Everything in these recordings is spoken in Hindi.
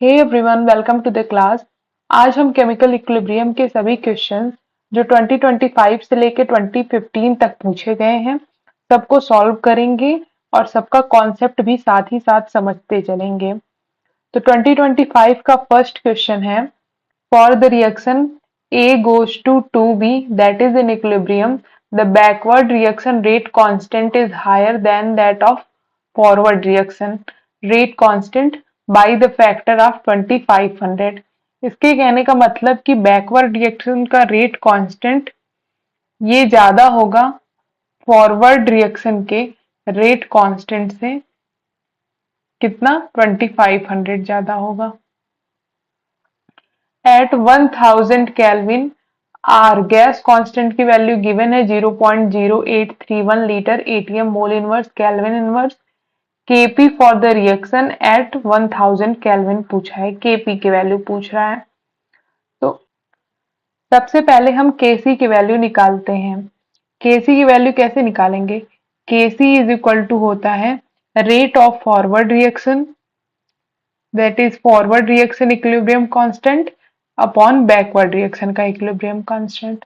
Hey everyone, welcome to the class. आज हम केमिकल इक्विलिब्रियम के सभी क्वेश्चंस जो 2025 से लेकर 2015 तक पूछे गए हैं सबको सॉल्व करेंगे और सबका कॉन्सेप्ट भी साथ ही साथ समझते चलेंगे। तो 2025 का फर्स्ट क्वेश्चन है, for the reaction A goes to 2B that is in equilibrium, the backward reaction rate constant is higher than that of forward reaction rate constant by the factor of 2500। इसके कहने का मतलब कि बैकवर्ड रिएक्शन का रेट कांस्टेंट ये ज्यादा होगा फॉरवर्ड रिएक्शन के रेट कांस्टेंट से। कितना? 2500 ज्यादा होगा। At 1000 kelvin R gas constant की वैल्यू गिवन है 0.0831 litre ATM mole inverse kelvin inverse. KP for the reaction at 1000 kelvin पूछा है, केपी की वैल्यू पूछ रहा है। तो सबसे पहले हम केसी की वैल्यू निकालते हैं। केसी की वैल्यू कैसे निकालेंगे? केसी इज इक्वल टू होता है rate of forward reaction, that is forward reaction equilibrium constant upon backward reaction का इक्विलिब्रियम कांस्टेंट।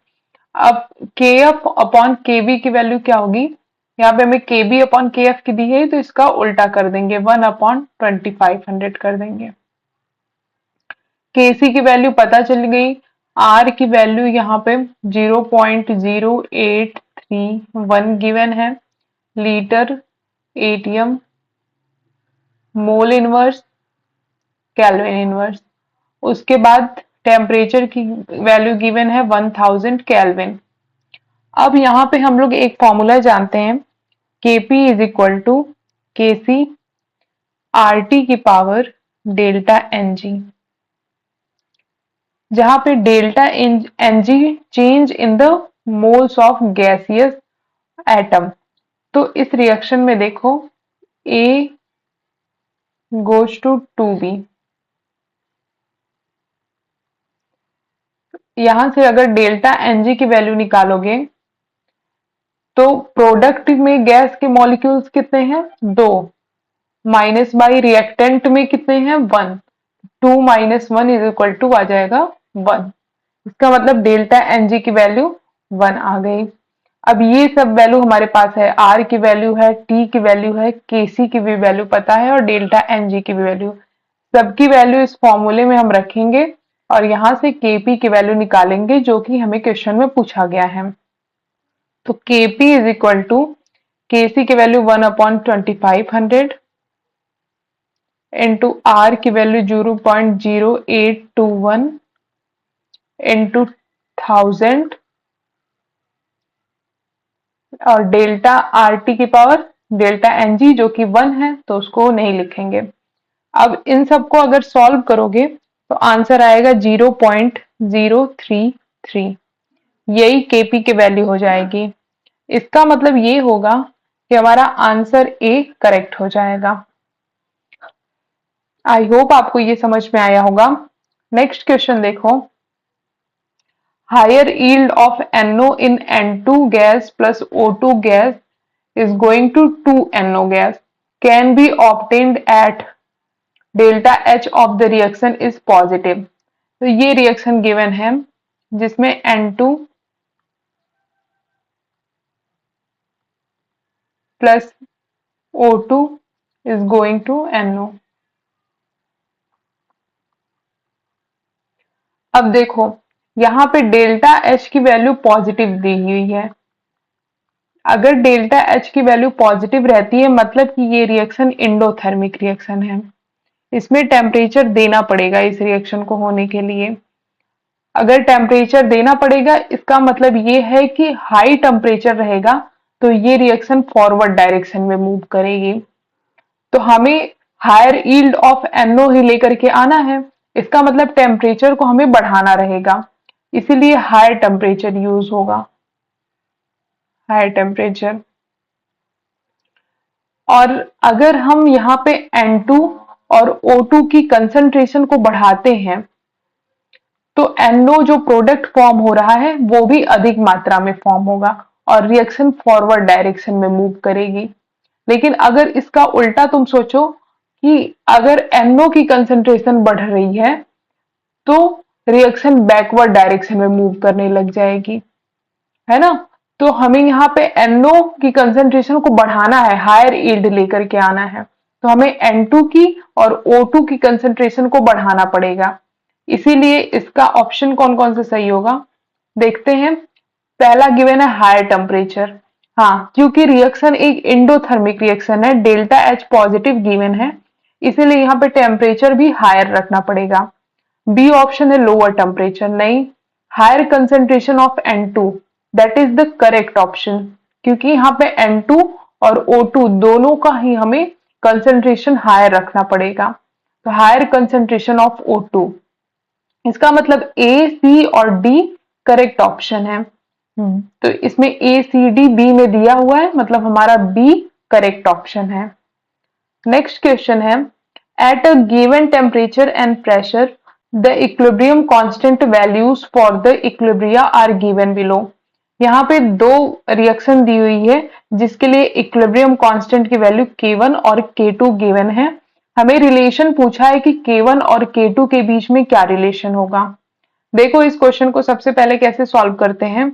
अब के एफ अपॉन के बी की वैल्यू क्या होगी? यहाँ पे हमें के बी अपॉन के एफ की दी है तो इसका उल्टा कर देंगे, 1 अपॉन 2500 कर देंगे। केसी की वैल्यू पता चल गई। आर की वैल्यू यहाँ पे 0.0831 गिवन है litre ATM mole inverse kelvin inverse. उसके बाद टेम्परेचर की वैल्यू गिवन है 1000 केल्विन। अब यहाँ पे हम लोग एक फॉर्मूला जानते हैं, Kp is equal to Kc RT की पावर डेल्टा Ng, जहां पे delta Ng change in the moles of gaseous atom. तो इस रिएक्शन में देखो A गोज टू 2B, यहां से अगर डेल्टा Ng की वैल्यू निकालोगे तो प्रोडक्ट में गैस के मॉलिक्यूल्स कितने हैं? 2 माइनस बाई रिएक्टेंट में कितने हैं? 1। 2 माइनस 1 इज इक्वल टू आ जाएगा 1। इसका मतलब डेल्टा Ng की वैल्यू 1 आ गई। अब ये सब वैल्यू हमारे पास है, R की वैल्यू है, T की वैल्यू है, Kc की भी वैल्यू पता है और डेल्टा Ng की भी वैल्यू। सबकी वैल्यू इस फॉर्मूले में हम रखेंगे और यहां से Kp की वैल्यू निकालेंगे जो कि हमें क्वेश्चन में पूछा गया है। तो Kp is equal to Kc की वैल्यू 1 अपॉन 2500 इंटू R की वैल्यू 0.0821 इंटू 1000 और डेल्टा RT की पावर डेल्टा Ng जो कि 1 है तो उसको नहीं लिखेंगे। अब इन सबको अगर सॉल्व करोगे तो आंसर आएगा 0.033। यही Kp की वैल्यू हो जाएगी। इसका मतलब ये होगा कि हमारा आंसर ए करेक्ट हो जाएगा। आई होप आपको ये समझ में आया होगा। नेक्स्ट क्वेश्चन देखो, higher yield of NO in N2 gas plus O2 gas is going to 2NO gas can be obtained at delta H of the reaction is positive। तो ये रिएक्शन गिवन है जिसमें N2 plus O2 is going to NO। अब देखो यहाँ पे डेल्टा H की वैल्यू पॉजिटिव दी हुई है। अगर डेल्टा H की वैल्यू पॉजिटिव रहती है मतलब कि ये रिएक्शन एंडोथर्मिक रिएक्शन है, इसमें टेम्परेचर देना पड़ेगा इस रिएक्शन को होने के लिए। अगर टेम्परेचर देना पड़ेगा इसका मतलब ये है कि हाई टेम्परेचर रहेगा तो ये रिएक्शन फॉरवर्ड डायरेक्शन में मूव करेगी। तो हमें हायर यील्ड ऑफ NO ही लेकर के आना है, इसका मतलब टेम्परेचर को हमें बढ़ाना रहेगा, इसीलिए हायर टेम्परेचर यूज होगा, हायर टेम्परेचर। और अगर हम यहाँ पे N2 और O2 की कंसंट्रेशन को बढ़ाते हैं तो NO जो प्रोडक्ट फॉर्म हो रहा है वो भी अधिक मात्रा में फॉर्म होगा और रिएक्शन फॉरवर्ड डायरेक्शन में मूव करेगी। लेकिन अगर इसका उल्टा तुम सोचो कि अगर NO की कंसंट्रेशन बढ़ रही है तो रिएक्शन बैकवर्ड डायरेक्शन में मूव करने लग जाएगी, है ना। तो हमें यहाँ पे NO की कंसंट्रेशन को बढ़ाना है, हायर यील्ड लेकर के आना है, तो हमें N2 की और O2 की कंसंट्रेशन को बढ़ाना पड़ेगा। इसीलिए इसका ऑप्शन कौन कौन सा सही होगा, देखते हैं। पहला गिवन है हायर टेम्परेचर, हाँ, क्योंकि रिएक्शन एक इंडोथर्मिक रिएक्शन है, डेल्टा H पॉजिटिव गिवन है, इसीलिए यहाँ पे टेम्परेचर भी हायर रखना पड़ेगा। बी ऑप्शन है लोअर टेम्परेचर, नहीं, higher concentration of N2, that is the correct option, क्योंकि यहाँ पे N2 और O2 दोनों का ही हमें कंसेंट्रेशन हायर रखना पड़ेगा, तो हायर कंसेंट्रेशन ऑफ O2, इसका मतलब ए, सी और डी करेक्ट ऑप्शन है। तो इसमें ए, सी, डी बी में दिया हुआ है, मतलब हमारा बी करेक्ट ऑप्शन है। नेक्स्ट क्वेश्चन है, at a given temperature and pressure the equilibrium constant values for the equilibria are given below. यहाँ पे दो रिएक्शन दी हुई है जिसके लिए इक्विलिब्रियम कांस्टेंट की वैल्यू K1 और K2 गिवन है। हमें रिलेशन पूछा है कि K1 और K2 के बीच में क्या रिलेशन होगा। देखो इस क्वेश्चन को सबसे पहले कैसे सॉल्व करते हैं।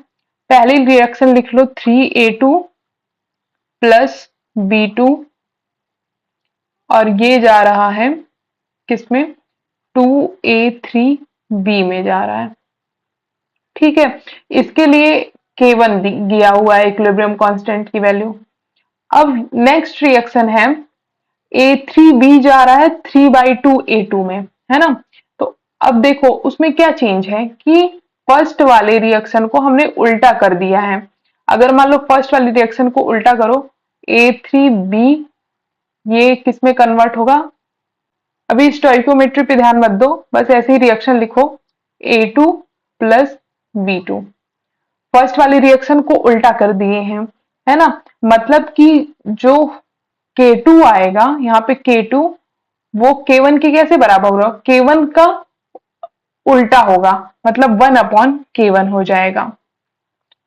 पहली रिएक्शन लिख लो 3A2 प्लस B2 और ये जा रहा है किसमें, 2A3B में जा रहा है, ठीक है। इसके लिए K1 दिया हुआ है इक्विलिब्रियम कांस्टेंट की वैल्यू। अब नेक्स्ट रिएक्शन है A3B जा रहा है 3/2A2 में, है ना। तो अब देखो उसमें क्या चेंज है कि फर्स्ट वाले रिएक्शन को हमने उल्टा कर दिया है। अगर मान लो फर्स्ट वाली रिएक्शन को उल्टा करो, A3B ये किस में कन्वर्ट होगा, अभी स्टोइकोमेट्री पे ध्यान मत दो, बस ऐसे ही रिएक्शन लिखो A2 प्लस B2, फर्स्ट वाली रिएक्शन को उल्टा कर दिए हैं, है ना। मतलब कि जो K2 आएगा यहाँ पे K2 वो K1 के कैसे बराबर होगा, K1 का उल्टा होगा, मतलब 1/K1 हो जाएगा।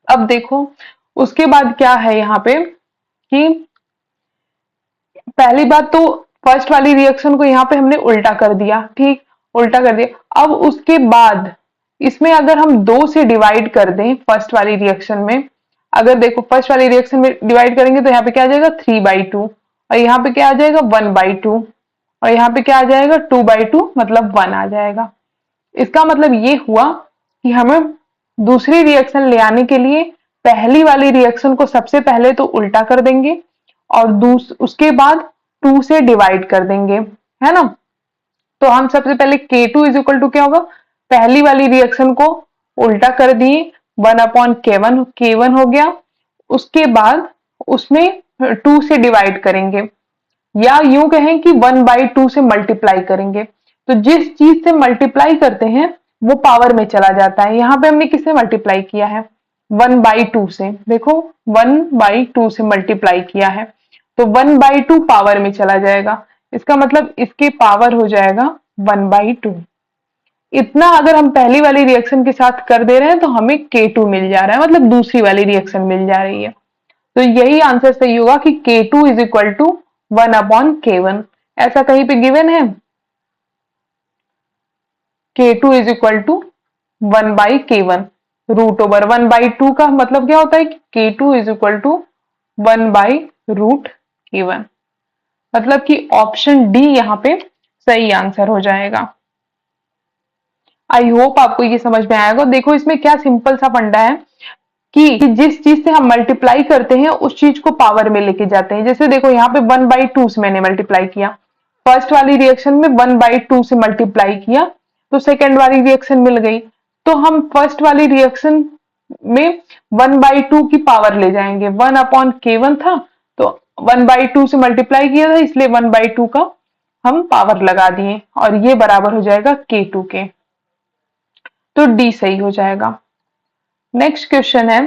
अब देखो उसके बाद क्या है यहाँ पे कि पहली बात तो फर्स्ट वाली रिएक्शन को यहाँ पे हमने उल्टा कर दिया, ठीक, उल्टा कर दिया। अब उसके बाद इसमें अगर हम 2 से डिवाइड कर दें फर्स्ट वाली रिएक्शन में, अगर देखो फर्स्ट वाली रिएक्शन में डिवाइड करेंगे तो यहाँ पे क्या आ जाएगा 3/2 और यहाँ पे क्या आ जाएगा 1/2 और यहाँ पे क्या आ जाएगा 2/2 मतलब 1 आ जाएगा। इसका मतलब ये हुआ कि हमें दूसरी रिएक्शन ले आने के लिए पहली वाली रिएक्शन को सबसे पहले तो उल्टा कर देंगे और उसके बाद 2 से डिवाइड कर देंगे, है ना। तो हम सबसे पहले K2 इज इक्वल टू क्या होगा, पहली वाली रिएक्शन को उल्टा कर दिए 1/K1, K1 हो गया। उसके बाद उसमें 2 से डिवाइड करेंगे या यूं कहें कि 1/2 से मल्टीप्लाई करेंगे। तो जिस चीज से मल्टीप्लाई करते हैं वो पावर में चला जाता है। यहाँ पे हमने किससे मल्टीप्लाई किया है 1/2 से, देखो 1/2 से मल्टीप्लाई किया है तो 1/2 पावर में चला जाएगा, इसका मतलब इसके पावर हो जाएगा 1/2। इतना अगर हम पहली वाली रिएक्शन के साथ कर दे रहे हैं तो हमें K2 मिल जा रहा है, मतलब दूसरी वाली रिएक्शन मिल जा रही है। तो यही आंसर सही होगा कि K2 is equal to 1/K1, ऐसा कहीं पे गिवन है। K2 is equal to 1/K1, √1/2 का मतलब क्या होता है कि K2 is equal to 1/√K1, मतलब कि ऑप्शन डी यहाँ पे सही आंसर हो जाएगा। आई होप आपको ये समझ में आएगा। देखो इसमें क्या सिंपल सा फंडा है कि जिस चीज से हम मल्टीप्लाई करते हैं उस चीज को पावर में लेके जाते हैं। जैसे देखो यहाँ पे 1/2 से मैंने मल्टीप्लाई किया, फर्स्ट वाली रिएक्शन में 1/2 से मल्टीप्लाई किया तो सेकेंड वाली रिएक्शन मिल गई। तो हम फर्स्ट वाली रिएक्शन में 1/2 की पावर ले जाएंगे, 1/K1 था तो 1/2 से मल्टीप्लाई किया था इसलिए 1/2 का हम पावर लगा दिए और ये बराबर हो जाएगा K2 के, तो डी सही हो जाएगा। नेक्स्ट क्वेश्चन है,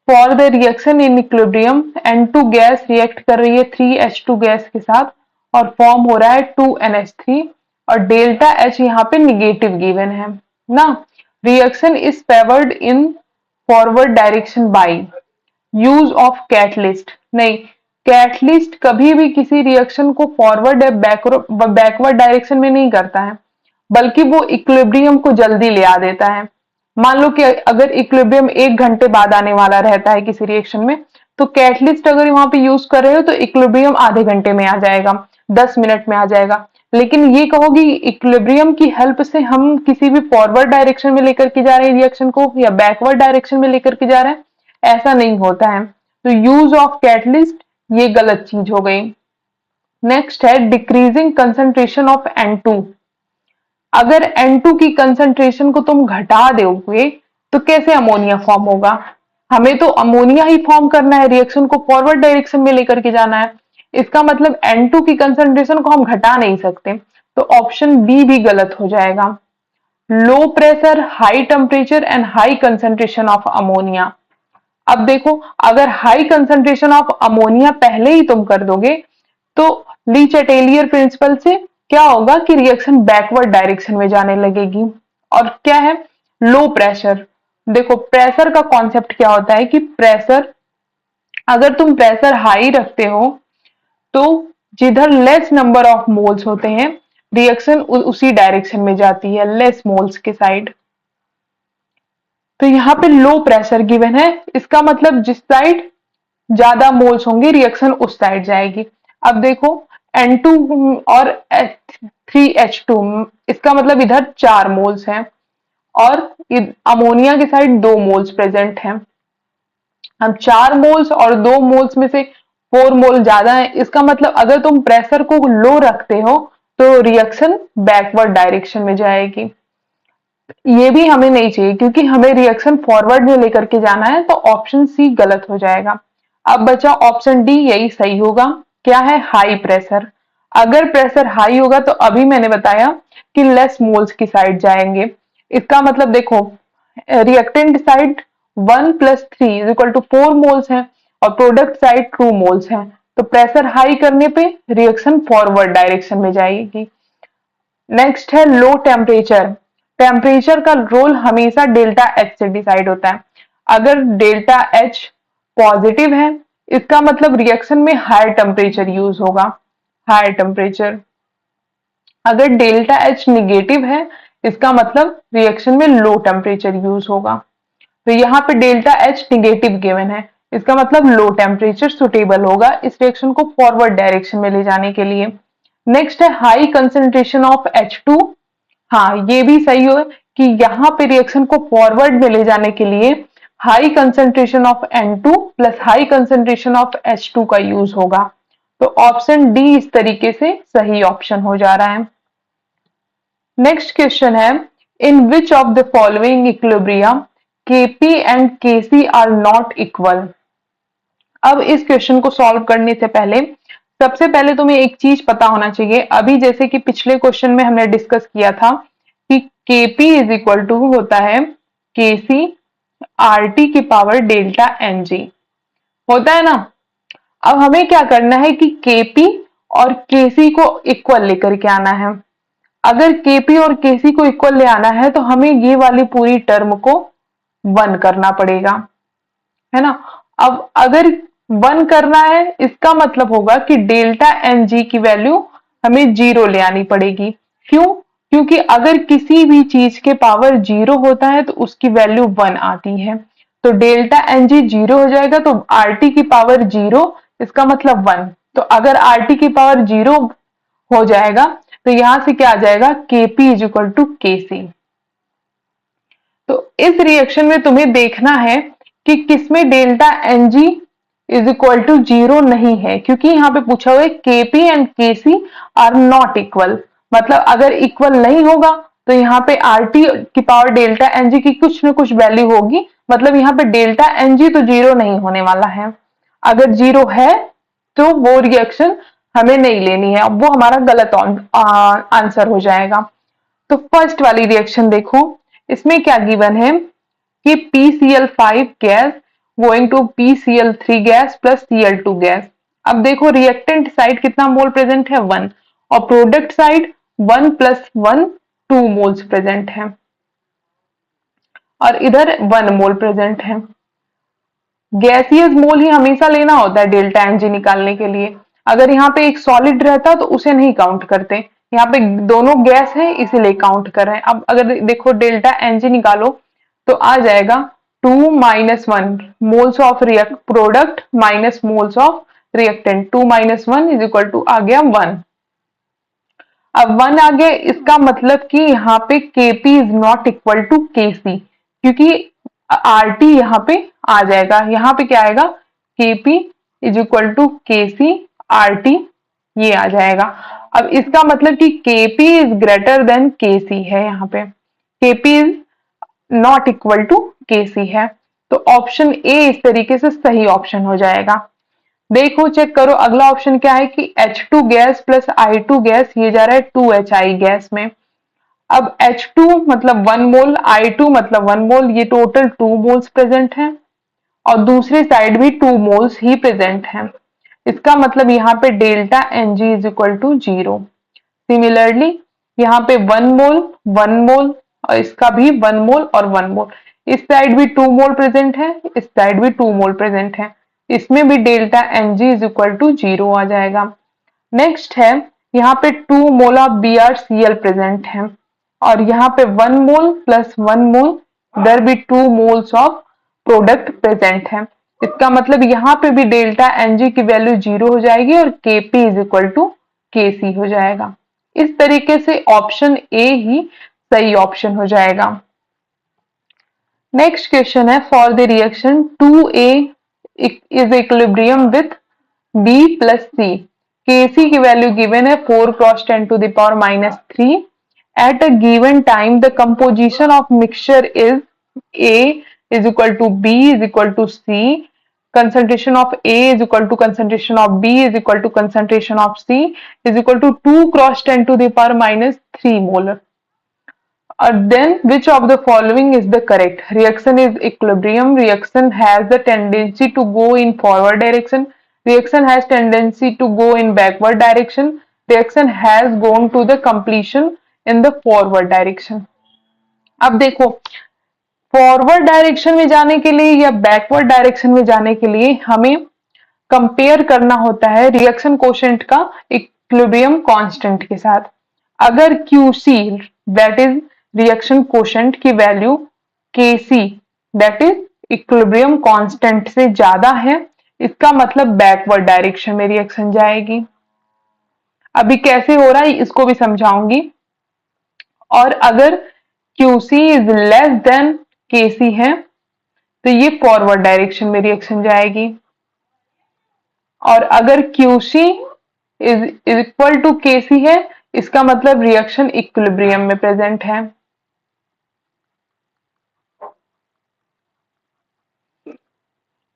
for the reaction in equilibrium N2 gas react कर रही है 3H2 गैस के साथ और फॉर्म हो रहा है 2NH3 और डेल्टा H यहाँ पे निगेटिव गिवन है ना। Reaction is favoured in forward direction by use of catalyst, नहीं, कैटलिस्ट कभी भी किसी रिएक्शन को फॉरवर्ड या बैकवर्ड डायरेक्शन में नहीं करता है, बल्कि वो इक्विलिब्रियम को जल्दी ले आ देता है। मान लो कि अगर इक्विलिब्रियम 1 घंटे बाद आने वाला रहता है किसी रिएक्शन में, तो कैटलिस्ट अगर वहां पे यूज कर रहे हो तो इक्विलिब्रियम आधे घंटे में आ जाएगा, 10 मिनट में आ जाएगा। लेकिन ये कहो कि इक्विलिब्रियम की हेल्प से हम किसी भी फॉरवर्ड डायरेक्शन में लेकर के जा रहे हैं रिएक्शन को या बैकवर्ड डायरेक्शन में लेकर के जा रहे हैं, ऐसा नहीं होता है। तो यूज ऑफ कैटलिस्ट ये गलत चीज हो गई। नेक्स्ट है डिक्रीजिंग कंसंट्रेशन ऑफ N2। अगर N2 की कंसंट्रेशन को तुम घटा दोगे तो कैसे अमोनिया फॉर्म होगा? हमें तो अमोनिया ही फॉर्म करना है, रिएक्शन को फॉरवर्ड डायरेक्शन में लेकर के जाना है। इसका मतलब N2 की कंसंट्रेशन को हम घटा नहीं सकते, तो ऑप्शन बी भी गलत हो जाएगा। Low pressure, high temperature and high concentration of ammonia. अब देखो, अगर हाई कंसंट्रेशन ऑफ अमोनिया पहले ही तुम कर दोगे तो ली चैटेलियर प्रिंसिपल से क्या होगा कि रिएक्शन बैकवर्ड डायरेक्शन में जाने लगेगी। और क्या है लो प्रेशर? देखो प्रेशर का कॉन्सेप्ट क्या होता है कि प्रेशर, अगर तुम प्रेशर हाई रखते हो तो जिधर लेस नंबर ऑफ मोल्स होते हैं रिएक्शन उसी डायरेक्शन में जाती है, लेस मोल्स के साइड। तो यहाँ पे लो प्रेशर गिवन है, इसका मतलब जिस साइड ज्यादा मोल्स होंगे रिएक्शन उस साइड जाएगी। अब देखो N2 और 3H2, इसका मतलब इधर 4 मोल्स हैं और अमोनिया के साइड 2 मोल्स प्रेजेंट हैं। हम 4 मोल्स और 2 मोल्स में से 4 मोल ज्यादा है, इसका मतलब अगर तुम प्रेशर को लो रखते हो तो रिएक्शन बैकवर्ड डायरेक्शन में जाएगी। ये भी हमें नहीं चाहिए क्योंकि हमें रिएक्शन फॉरवर्ड में लेकर के जाना है, तो ऑप्शन सी गलत हो जाएगा। अब बचा ऑप्शन डी, यही सही होगा। क्या है? High pressure. अगर प्रेशर हाई होगा तो अभी मैंने बताया कि लेस मोल्स की साइड जाएंगे। इसका मतलब देखो रिएक्टेंट साइड 1 + 3 = 4 मोल्स है और प्रोडक्ट साइड 2 मोल्स है, तो प्रेशर हाई करने पे रिएक्शन फॉरवर्ड डायरेक्शन में जाएगी। नेक्स्ट है लो टेम्परेचर। टेम्परेचर का रोल हमेशा डेल्टा एच से डिसाइड होता है। अगर डेल्टा एच पॉजिटिव है इसका मतलब रिएक्शन में हायर टेम्परेचर यूज होगा, हायर टेम्परेचर। अगर डेल्टा एच निगेटिव है इसका मतलब रिएक्शन में लो टेम्परेचर यूज होगा। तो यहाँ पे डेल्टा एच निगेटिव गिवन है, इसका मतलब लो टेम्परेचर सुटेबल होगा इस रिएक्शन को फॉरवर्ड डायरेक्शन में ले जाने के लिए। नेक्स्ट है हाई कंसेंट्रेशन ऑफ H2। हाँ ये भी सही हो कि यहाँ पे रिएक्शन को फॉरवर्ड में ले जाने के लिए high concentration of N2 plus high concentration of H2 का यूज होगा। तो ऑप्शन डी इस तरीके से सही ऑप्शन हो जा रहा है। नेक्स्ट क्वेश्चन है in which of the following equilibria Kp and Kc are not equal. अब इस क्वेश्चन को सॉल्व करने से पहले सबसे पहले तुम्हें एक चीज पता होना चाहिए। अभी जैसे कि पिछले क्वेश्चन में हमने डिस्कस किया था कि Kp = होता है Kc RT की पावर डेल्टा Ng, होता है ना। अब हमें क्या करना है कि Kp और Kc को इक्वल लेकर के आना है। अगर Kp और Kc को इक्वल ले आना है तो हमें ये वाली पूरी टर्म को 1 करना पड़ेगा, है ना। अब अगर 1 करना है इसका मतलब होगा कि डेल्टा Ng की वैल्यू हमें 0 ले आनी पड़ेगी। क्यों? क्योंकि अगर किसी भी चीज के पावर 0 होता है तो उसकी वैल्यू 1 आती है, तो डेल्टा Ng 0 हो जाएगा तो RT की पावर 0, इसका मतलब 1। तो अगर RT की पावर 0 हो जाएगा तो यहां से क्या आ जाएगा Kp = Kc। तो इस रिएक्शन में तुम्हें देखना है कि किसमें डेल्टा Ng = 0 नहीं है, क्योंकि यहाँ पे पूछा हुआ है Kp and Kc are not equal. मतलब अगर इक्वल नहीं होगा तो यहाँ पे RT की पावर डेल्टा Ng की कुछ न कुछ वैल्यू होगी, मतलब यहाँ पे डेल्टा Ng तो 0 नहीं होने वाला है। अगर 0 है तो वो रिएक्शन हमें नहीं लेनी है, वो हमारा गलत आंसर हो जाएगा। तो फर्स्ट वाली रिएक्शन देखो, इसमें क्या गिवन है कि PCl5 gas going to PCl3 gas plus Cl2 gas. अब देखो रिएक्टेंट साइड कितना मोल प्रेजेंट है 1 और प्रोडक्ट साइड 1 + 1 2 मोल्स प्रेजेंट है और इधर 1 मोल प्रेजेंट है। गैसियस मोल ही हमेशा लेना होता है डेल्टा एनजी निकालने के लिए। अगर यहाँ पे एक सॉलिड रहता तो उसे नहीं काउंट करते, यहाँ पे दोनों गैस है इसीलिए काउंट कर रहे हैं। अब अगर देखो डेल्टा एनजी निकालो तो आ जाएगा 2 minus 1 moles of react product minus moles of reactant. 2 minus 1 is equal to आ गया 1। अब 1 आ गया, इसका मतलब कि यहाँ पे Kp is not equal to Kc, क्योंकि RT यहाँ पे आ जाएगा। यहाँ पे क्या आएगा, Kp is equal to Kc RT, ये आ जाएगा। अब इसका मतलब कि Kp is greater than Kc है, यहाँ पे Kp is not equal to Kc है। तो ऑप्शन ए इस तरीके से सही ऑप्शन हो जाएगा। देखो चेक करो अगला ऑप्शन क्या है कि H2 gas plus I2 gas, ये जा रहा है 2HI गैस में। अब H2 मतलब 1 मोल, I2 मतलब 1 मोल, ये टोटल 2 मोल्स प्रेजेंट हैं और दूसरी साइड भी 2 मोल्स ही प्रेजेंट हैं। इसका मतलब यहाँ पे delta Ng is equal to 0। Similarly यहाँ पे 1 मोल 1 मोल और इसका भी 1 मोल और 1 मोल, इस साइड भी 2 मोल प्रेजेंट है, इस साइड भी 2 मोल प्रेजेंट है, इसमें भी delta Ng is equal to 0 आ जाएगा। नेक्स्ट है यहाँ पे 2 मोल ऑफ BrCl प्रेजेंट है और यहाँ पे 1 मोल प्लस 1 मोल, इधर भी 2 मोल्स ऑफ प्रोडक्ट प्रेजेंट है। इसका मतलब यहाँ पे भी डेल्टा Ng की वैल्यू 0 हो जाएगी और Kp is equal to Kc हो जाएगा। इस तरीके से ऑप्शन ए ही सही ऑप्शन हो जाएगा। नेक्स्ट क्वेश्चन है for the reaction 2A is equilibrium with B plus C। Kc की वैल्यू गिवन है 4 cross 10 to the power minus 3। At a given time the composition of mixture is A is equal to B is equal to C, concentration of A is equal to concentration of B is equal to concentration of C is equal to 2 cross 10 to the power minus 3 molar. Then which of the following is the correct? Reaction is equilibrium. Reaction has the tendency to go in forward direction. Reaction has tendency to go in backward direction. Reaction has gone to the completion in the forward direction. अब देखो फॉरवर्ड डायरेक्शन में जाने के लिए या बैकवर्ड डायरेक्शन में जाने के लिए हमें कंपेयर करना होता है रिएक्शन कोशेंट का इक्विलिब्रियम कांस्टेंट के साथ। अगर QC that is reaction quotient की value Kc that is equilibrium constant से ज्यादा है, इसका मतलब बैकवर्ड डायरेक्शन में रिएक्शन जाएगी। अभी कैसे हो रहा है इसको भी समझाऊंगी। और अगर QC is less than Kc है तो ये फॉरवर्ड डायरेक्शन में रिएक्शन जाएगी, और अगर QC is equal to Kc है इसका मतलब रिएक्शन इक्विलिब्रियम में प्रेजेंट है।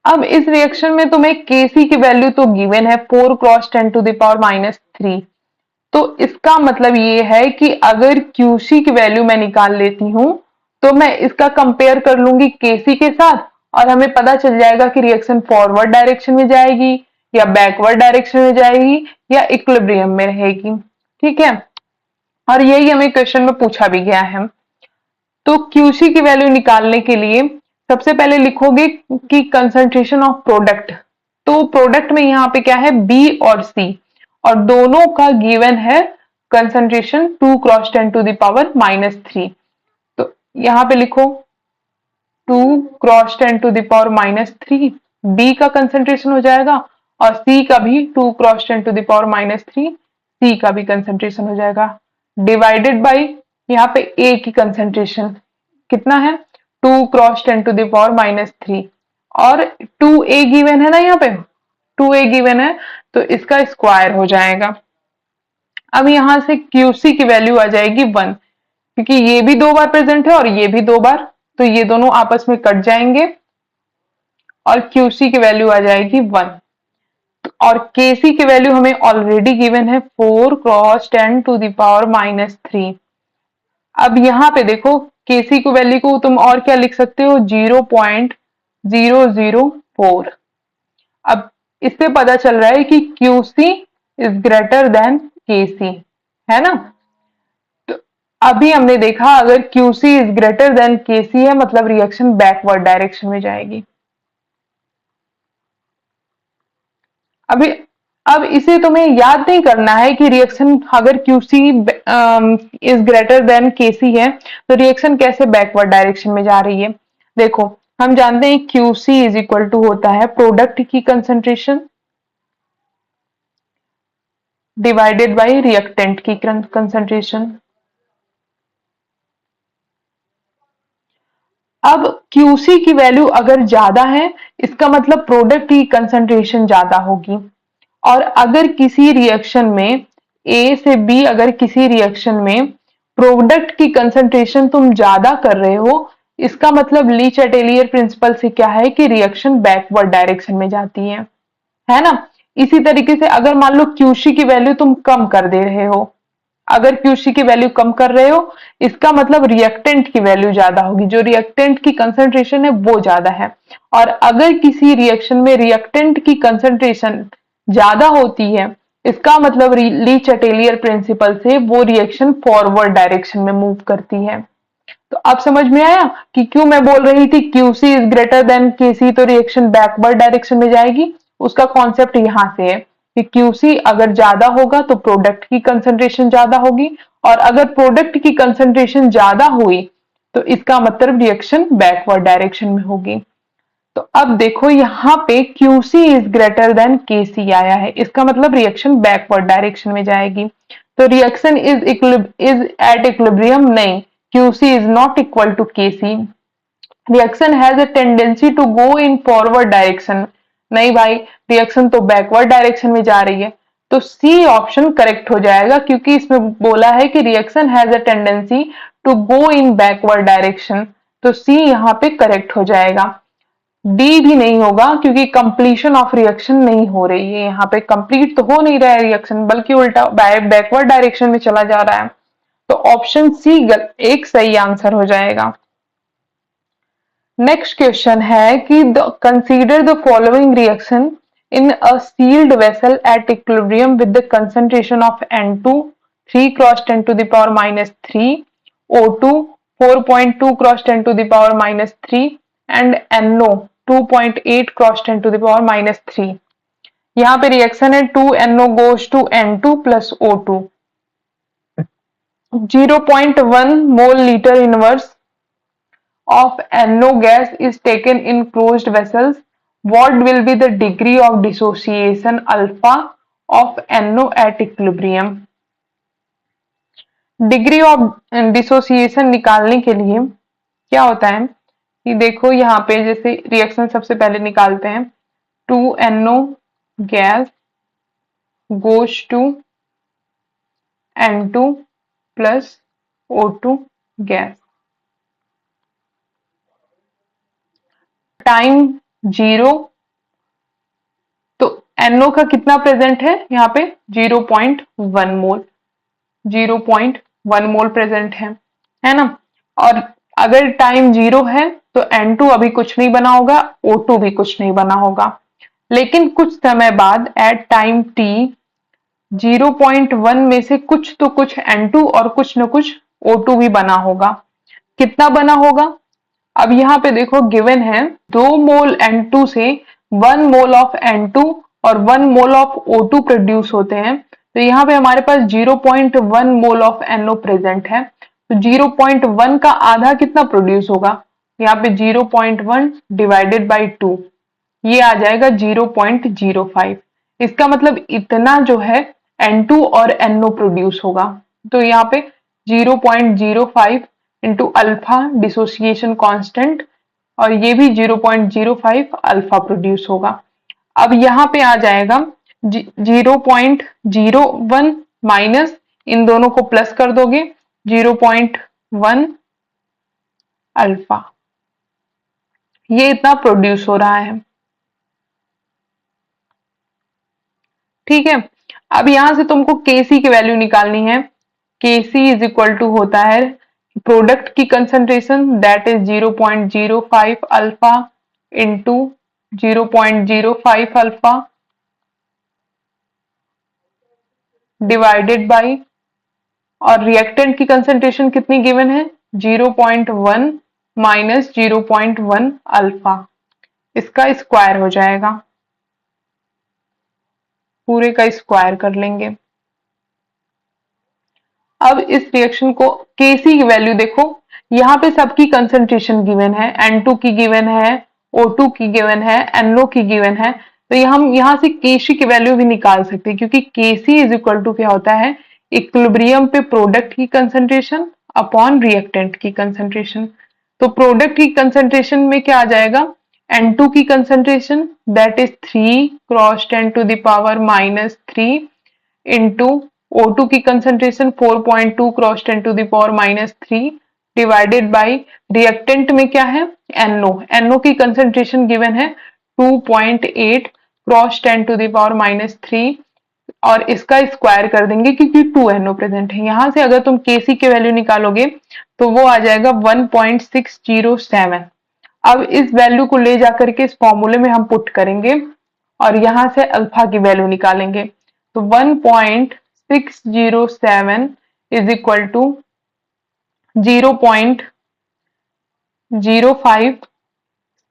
अब इस रिएक्शन में तुम्हें Kc की वैल्यू तो गिवन है 4 cross 10 to the power minus 3, तो इसका मतलब ये है कि अगर QC की वैल्यू मैं निकाल लेती हूं तो मैं इसका कंपेयर कर लूंगी Kc के साथ और हमें पता चल जाएगा कि रिएक्शन फॉरवर्ड डायरेक्शन में जाएगी या बैकवर्ड डायरेक्शन में जाएगी या इक्विलिब्रियम में रहेगी। ठीक है, और यही हमें क्वेश्चन में पूछा भी गया है। तो QC की वैल्यू निकालने के लिए सबसे पहले लिखोगे कि कंसंट्रेशन ऑफ प्रोडक्ट, तो प्रोडक्ट में यहाँ पे क्या है B और C और दोनों का गिवन है concentration 2 cross 10 to the power minus 3। तो यहाँ पे लिखो 2 cross 10 to the power minus 3, B का कंसंट्रेशन हो जाएगा और C का भी 2 cross 10 to the power minus 3, C का भी कंसंट्रेशन हो जाएगा, डिवाइडेड बाई यहाँ पे A की कंसंट्रेशन कितना है 2 cross 10 to the power minus 3 और 2A गिवन है ना, यहाँ पे 2A गिवन है तो इसका स्क्वायर हो जाएगा। अब यहां से QC की वैल्यू आ जाएगी 1, क्योंकि ये भी 2 बार प्रेजेंट है और ये भी 2 बार, तो ये दोनों आपस में कट जाएंगे और QC की वैल्यू आ जाएगी 1। और KC की वैल्यू हमें ऑलरेडी गिवन है 4 cross 10 to the power minus 3। अब यहाँ पे देखो KC की वैल्यू को तुम और क्या लिख सकते हो 0.004। अब इससे पता चल रहा है कि QC is greater than KC, है ना। तो अभी हमने देखा अगर QC is greater than KC है मतलब रिएक्शन बैकवर्ड डायरेक्शन में जाएगी। अभी अब इसे तुम्हें याद नहीं करना है कि रिएक्शन अगर QC is greater than KC है तो रिएक्शन कैसे बैकवर्ड डायरेक्शन में जा रही है। देखो हम जानते हैं QC इज इक्वल टू होता है प्रोडक्ट की कंसंट्रेशन डिवाइडेड बाय रिएक्टेंट की कंसंट्रेशन। अब QC की वैल्यू अगर ज्यादा है इसका मतलब प्रोडक्ट की कंसंट्रेशन ज्यादा होगी। और अगर किसी रिएक्शन में A से B अगर किसी रिएक्शन में प्रोडक्ट की कंसंट्रेशन तुम ज्यादा कर रहे हो इसका मतलब ली चैटेलियर प्रिंसिपल से क्या है कि रिएक्शन बैकवर्ड डायरेक्शन में जाती है ना। इसी तरीके से अगर मान लो QC की वैल्यू तुम कम कर दे रहे हो, अगर QC की वैल्यू कम कर रहे हो इसका मतलब रिएक्टेंट की वैल्यू ज्यादा होगी, जो रिएक्टेंट की कंसंट्रेशन है वो ज्यादा है। और अगर किसी रिएक्शन में रिएक्टेंट की कंसंट्रेशन ज्यादा होती है इसका मतलब ली चैटेलियर प्रिंसिपल से वो रिएक्शन फॉरवर्ड डायरेक्शन में मूव करती है। तो अब समझ में आया कि क्यों मैं बोल रही थी QC is greater than KC तो रिएक्शन बैकवर्ड डायरेक्शन में जाएगी। उसका कॉन्सेप्ट यहाँ से है कि QC अगर ज्यादा होगा तो प्रोडक्ट की कंसंट्रेशन ज्यादा होगी और अगर प्रोडक्ट की कंसंट्रेशन ज्यादा हुई तो इसका मतलब रिएक्शन बैकवर्ड डायरेक्शन में होगी। तो अब देखो यहाँ पे QC is greater than KC आया है इसका मतलब रिएक्शन बैकवर्ड डायरेक्शन में जाएगी। तो रिएक्शन इज एट इक्विलिब्रियम नहीं, QC is not equal to KC. Reaction has a tendency to go in forward direction. नहीं भाई, रिएक्शन तो बैकवर्ड डायरेक्शन में जा रही है। तो सी ऑप्शन करेक्ट हो जाएगा क्योंकि इसमें बोला है कि reaction has a tendency to go in backward direction. तो सी यहाँ पे करेक्ट हो जाएगा। डी भी नहीं होगा क्योंकि कंप्लीशन ऑफ रिएक्शन नहीं हो रही है, यहाँ पे कंप्लीट तो हो नहीं रहा है रिएक्शन बल्कि उल्टा बैकवर्ड डायरेक्शन में चला जा रहा है। तो ऑप्शन सी एक सही आंसर हो जाएगा। नेक्स्ट क्वेश्चन है कि consider the following reaction in a sealed vessel at equilibrium with the concentration of N2 3 cross 10 to the power -3, O2 4.2 cross 10 to the power -3 and NO 2.8 cross 10 to the power -3। यहाँ पे रिएक्शन है 2NO goes to N2 plus O2। 0.1 mole liter inverse of NO gas is taken in closed vessels. What will be the degree of dissociation alpha of NO at equilibrium? Degree of dissociation निकालने के लिए क्या होता है कि देखो यहाँ पे जैसे रिएक्शन सबसे पहले निकालते हैं 2NO gas goes to N2 plus O2 gas. Time 0 तो NO का कितना प्रेजेंट है यहाँ पे 0.1 मोल, 0.1 मोल प्रेजेंट है ना। और अगर टाइम 0 है तो N2 अभी कुछ नहीं बना होगा, O2 भी कुछ नहीं बना होगा। लेकिन कुछ समय बाद एट टाइम T 0.1 में से कुछ तो कुछ N2 और कुछ न कुछ O2 भी बना होगा। कितना बना होगा? अब यहाँ पे देखो गिवन है 2 मोल N2 से 1 मोल ऑफ N2 और 1 मोल ऑफ O2 प्रोड्यूस होते हैं। तो यहाँ पे हमारे पास 0.1 मोल ऑफ NO प्रेजेंट है। तो 0.1 का आधा कितना प्रोड्यूस होगा? यहाँ पे 0.1 डिवाइडेड बाई 2 ये आ जाएगा 0.05। इसका मतलब इतना जो है N2 और NO प्रोड्यूस होगा। तो यहाँ पे 0.05 इंटू अल्फा डिसोसिएशन कांस्टेंट और ये भी 0.05 अल्फा प्रोड्यूस होगा। अब यहाँ पे आ जाएगा 0.01 माइनस इन दोनों को प्लस कर दोगे 0.1 अल्फा, ये इतना प्रोड्यूस हो रहा है। ठीक है, अब यहां से तुमको KC की वैल्यू निकालनी है। KC इज इक्वल टू होता है प्रोडक्ट की concentration that is 0.05 alpha into 0.05 alpha divided by, और रिएक्टेंट की कंसंट्रेशन कितनी गिवन है 0.1 माइनस 0.1 अल्फा, इसका स्क्वायर हो जाएगा। पूरे का स्क्वायर कर लेंगे। अब इस रिएक्शन को Kc की वैल्यू देखो, यहाँ पे सबकी कंसंट्रेशन गिवन है, N2 की गिवन है, O2 की गिवन है, NO की गिवन है, तो हम यहाँ से Kc की वैल्यू भी निकाल सकते हैं, क्योंकि Kc इज इक्वल टू क्या होता है, इक्विलिब्रियम पे प्रोडक्ट की कंसंट्रेशन अपॉन रिएक्टेंट की कंसंट्रेशन। तो प्रोडक्ट की कंसंट्रेशन में क्या आ जाएगा, N2 की concentration that is 3 cross 10 to the power -3 into O2 की concentration 4.2 cross 10 to the power -3 divided by reactant में क्या है, NO की कंसंट्रेशन गिवन है 2.8 क्रॉस 10 टू द पावर -3 और इसका स्क्वायर कर देंगे क्योंकि 2 NO प्रेजेंट है। यहां से अगर तुम Kc की वैल्यू निकालोगे तो वो आ जाएगा 1.607। अब इस वैल्यू को ले जाकर के इस फॉर्मूले में हम पुट करेंगे और यहां से अल्फा की वैल्यू निकालेंगे। तो 1.607 इज इक्वल टू 0.05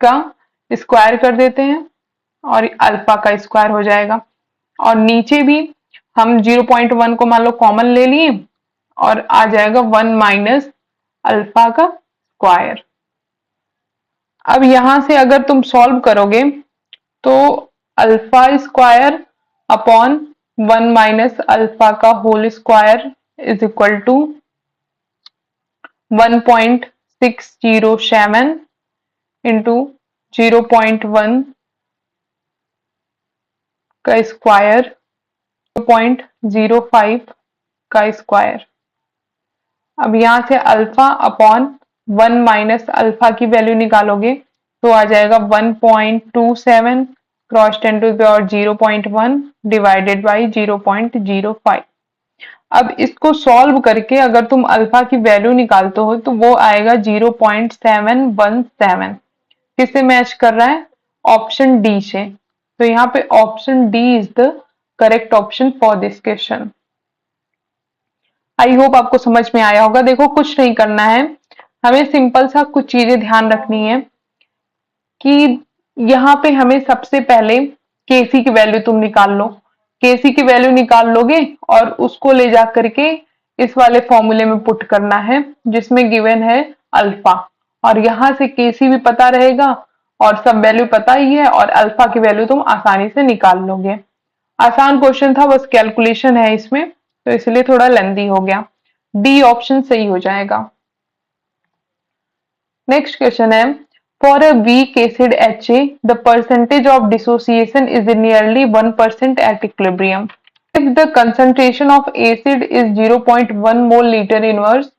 का स्क्वायर कर देते हैं और अल्फा का स्क्वायर हो जाएगा। और नीचे भी हम 0.1 को मान लो कॉमन ले लिए और आ जाएगा 1 माइनस अल्फा का स्क्वायर। अब यहां से अगर तुम सॉल्व करोगे तो alpha square upon 1 minus alpha का whole square is equal to 1.607 into 0.1 का स्क्वायर 0.05 का स्क्वायर। अब यहां से अल्फा अपॉन 1 माइनस अल्फा की वैल्यू निकालोगे तो आ जाएगा 1.27 cross 10 to the power 0.1 divided by 0.05। अब इसको सॉल्व करके अगर तुम अल्फा की वैल्यू निकालते हो तो वो आएगा 0.717। किससे मैच कर रहा है, ऑप्शन डी से। तो यहाँ पे option D is the correct option for this question. I hope आपको समझ में आया होगा। देखो कुछ नहीं करना है, हमें सिंपल सा कुछ चीजें ध्यान रखनी है कि यहाँ पे हमें सबसे पहले Kc की वैल्यू तुम निकाल लो। Kc की वैल्यू निकाल लोगे और उसको ले जा करके इस वाले फॉर्मूले में पुट करना है जिसमें गिवन है अल्फा, और यहाँ से Kc भी पता रहेगा और सब वैल्यू पता ही है और अल्फा की वैल्यू तुम आसानी से निकाल लोगे। आसान क्वेश्चन था, बस कैलकुलेशन है इसमें, तो इसलिए थोड़ा लेंदी हो गया। डी ऑप्शन सही हो जाएगा। नेक्स्ट क्वेश्चन है, for a weak acid HA the percentage of dissociation is nearly 1% at equilibrium. If the concentration of acid is 0.1 mole liter inverse,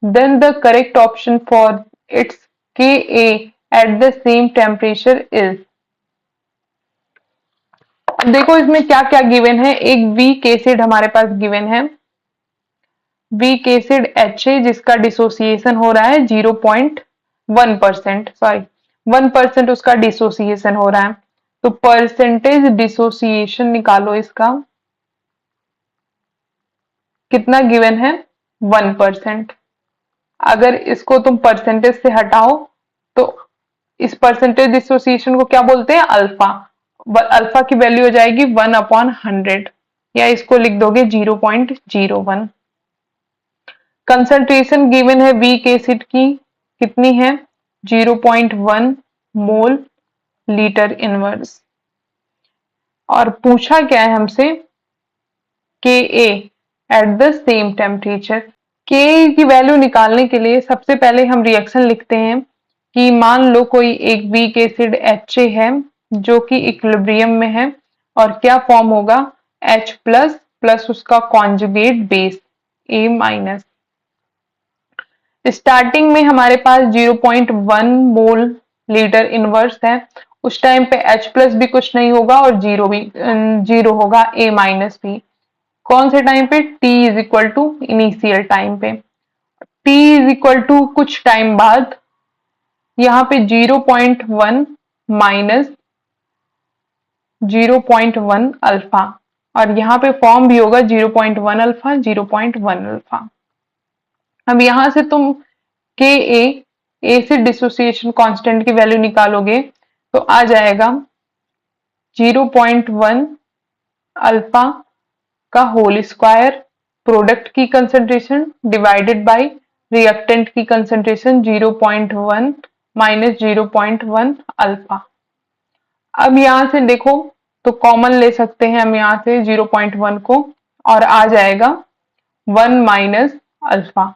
then the correct option for its Ka at the same temperature is। देखो इसमें क्या क्या गिवन है। एक वीक एसिड हमारे पास गिवन है, वीक एसिड HA जिसका डिसोसिएशन हो रहा है 0.1%, सॉरी 1% उसका डिसोसिएशन हो रहा है। तो परसेंटेज डिसोसिएशन निकालो इसका, कितना गिवन है 1%। अगर इसको तुम परसेंटेज से हटाओ तो इस परसेंटेज डिसोसिएशन को क्या बोलते हैं, अल्फा। अल्फा की वैल्यू हो जाएगी 1/100 या इसको लिख दोगे 0.01। कंसंट्रेशन गिवन है वीक एसिड की, कितनी है 0.1 मोल लीटर इनवर्स। और पूछा क्या है हमसे, Ka at the same temperature. Ka की वैल्यू निकालने के लिए सबसे पहले हम रिएक्शन लिखते हैं कि मान लो कोई एक वीक एसिड HA है जो कि इक्विलिब्रियम में है और क्या फॉर्म होगा H प्लस प्लस उसका conjugate base A minus. Starting में हमारे पास 0.1 मोल लीटर इनवर्स है, उस टाइम पे H प्लस भी कुछ नहीं होगा और जीरो होगा, A माइनस भी। कौन से टाइम पे, T is equal to initial time पे। T इज इक्वल टू कुछ टाइम बाद यहाँ पे 0.1 माइनस 0.1 अल्फा और यहाँ पे फॉर्म भी होगा 0.1 अल्फा 0.1 अल्फा। अब यहां से तुम Ka एसिड डिसोसिएशन कांस्टेंट की वैल्यू निकालोगे तो आ जाएगा 0.1 अल्फा का होल स्क्वायर, प्रोडक्ट की कंसंट्रेशन डिवाइडेड बाय रिएक्टेंट की कंसंट्रेशन 0.1 माइनस 0.1 अल्फा। अब यहां से देखो तो कॉमन ले सकते हैं हम यहां से 0.1 को और आ जाएगा 1 माइनस अल्फा।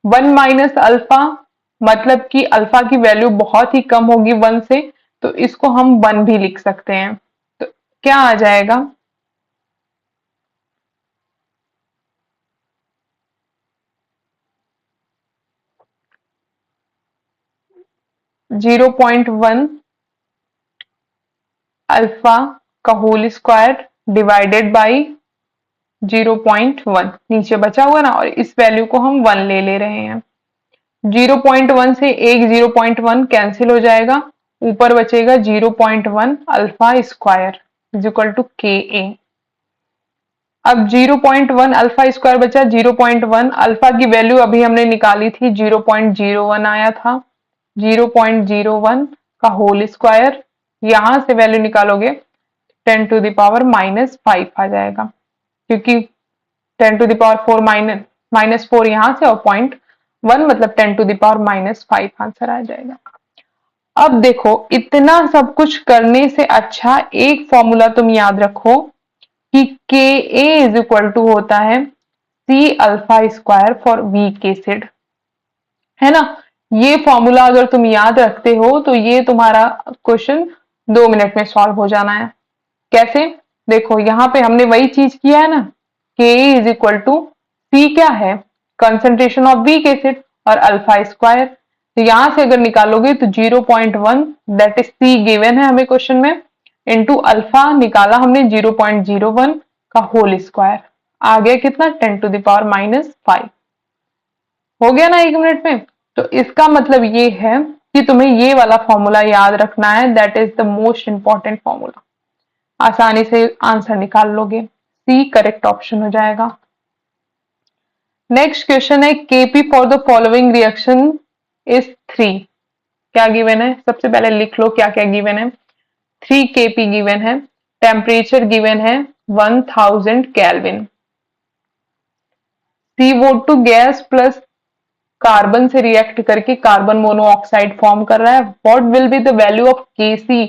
1 माइनस अल्फा मतलब कि अल्फा की वैल्यू बहुत ही कम होगी 1 से, तो इसको हम 1 भी लिख सकते हैं। तो क्या आ जाएगा 0.1 अल्फा का होल स्क्वायर डिवाइडेड बाई 0.1 नीचे बचा हुआ ना, और इस वैल्यू को हम 1 ले रहे हैं। 0.1 से एक 0.1 कैंसिल हो जाएगा, ऊपर बचेगा 0.1 alpha square is equal to K a. अब 0.1 अल्फा स्क्वायर बचा, 0.1 अल्फा की वैल्यू अभी हमने निकाली थी 0.01 आया था। 0.01 का होल स्क्वायर, यहां से वैल्यू निकालोगे 10 टू द पावर -5 आ जाएगा, क्योंकि 10 टू द पावर 4 माइनस 4 यहां से और 0.1 मतलब 10 टू द पावर -5 आंसर आ जाएगा। अब देखो इतना सब कुछ करने से अच्छा एक फॉर्मूला तुम याद रखो कि के ए इज इक्वल टू होता है C alpha square for weak acid, है ना। ये फॉर्मूला अगर तुम याद रखते हो तो ये तुम्हारा क्वेश्चन 2 मिनट में सॉल्व हो जाना है। कैसे? देखो यहाँ पे हमने वही चीज किया है ना, के इज इक्वल टू सी क्या है, कंसंट्रेशन ऑफ वीक एसिड और अल्फा स्क्वायर। तो यहां से अगर निकालोगे तो 0.1 दैट इज सी गिवन है हमें क्वेश्चन में, इनटू अल्फा निकाला हमने 0.01 का होल स्क्वायर, आ गया कितना 10 टू द पावर -5। हो गया ना 1 मिनट में। तो इसका मतलब ये है कि तुम्हें ये वाला फॉर्मूला याद रखना है, that is the most important formula. आसानी से आंसर निकाल लोगे, सी करेक्ट ऑप्शन हो जाएगा। नेक्स्ट क्वेश्चन है KP for the following reaction is 3। क्या गिवन है? सबसे पहले लिख लो क्या क्या गिवन है। 3 केपी गिवन है, टेम्परेचर गिवन है 1000 kelvin, CO2 gas plus carbon से रिएक्ट करके कार्बन मोनोऑक्साइड फॉर्म कर रहा है। What will be the value of Kc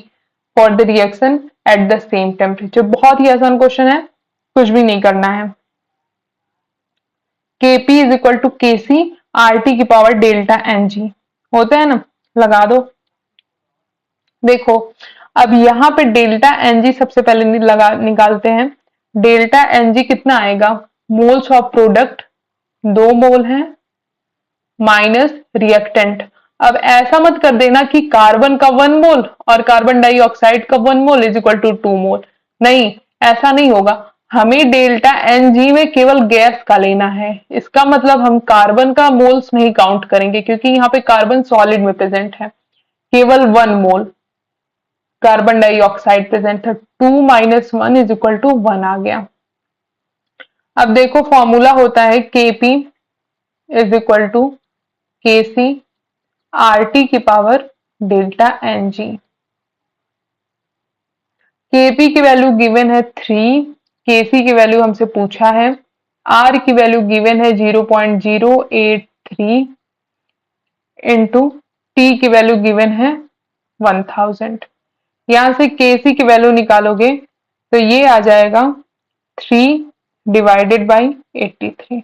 for the reaction at the same temperature. बहुत ही आसान क्वेश्चन है, कुछ भी नहीं करना है। Kp is equal to Kc RT की पावर डेल्टा Ng होता है ना, लगा दो। देखो अब यहाँ पे डेल्टा Ng सबसे पहले निकालते हैं। डेल्टा Ng कितना आएगा, मोल्स ऑफ प्रोडक्ट 2 मोल है माइनस रिएक्टेंट। अब ऐसा मत कर देना कि कार्बन का 1 मोल और कार्बन डाइऑक्साइड का 1 मोल इज इक्वल टू 2 मोल, नहीं ऐसा नहीं होगा। हमें डेल्टा Ng में केवल गैस का लेना है, इसका मतलब हम कार्बन का मोल्स नहीं काउंट करेंगे, क्योंकि यहाँ पे कार्बन सॉलिड में प्रेजेंट है, केवल 1 मोल कार्बन डाइऑक्साइड प्रेजेंट है। 2 माइनस 1 इज इक्वल टू 1 आ गया। अब देखो फॉर्मूला होता है Kp is equal to Kc RT की पावर डेल्टा Ng। Kp की वैल्यू गिवन है 3, Kc की वैल्यू हमसे पूछा है, R की वैल्यू गिवन है 0.083 इंटू T की वैल्यू गिवन है 1000। यहां से Kc की वैल्यू निकालोगे तो ये आ जाएगा 3 divided by 83,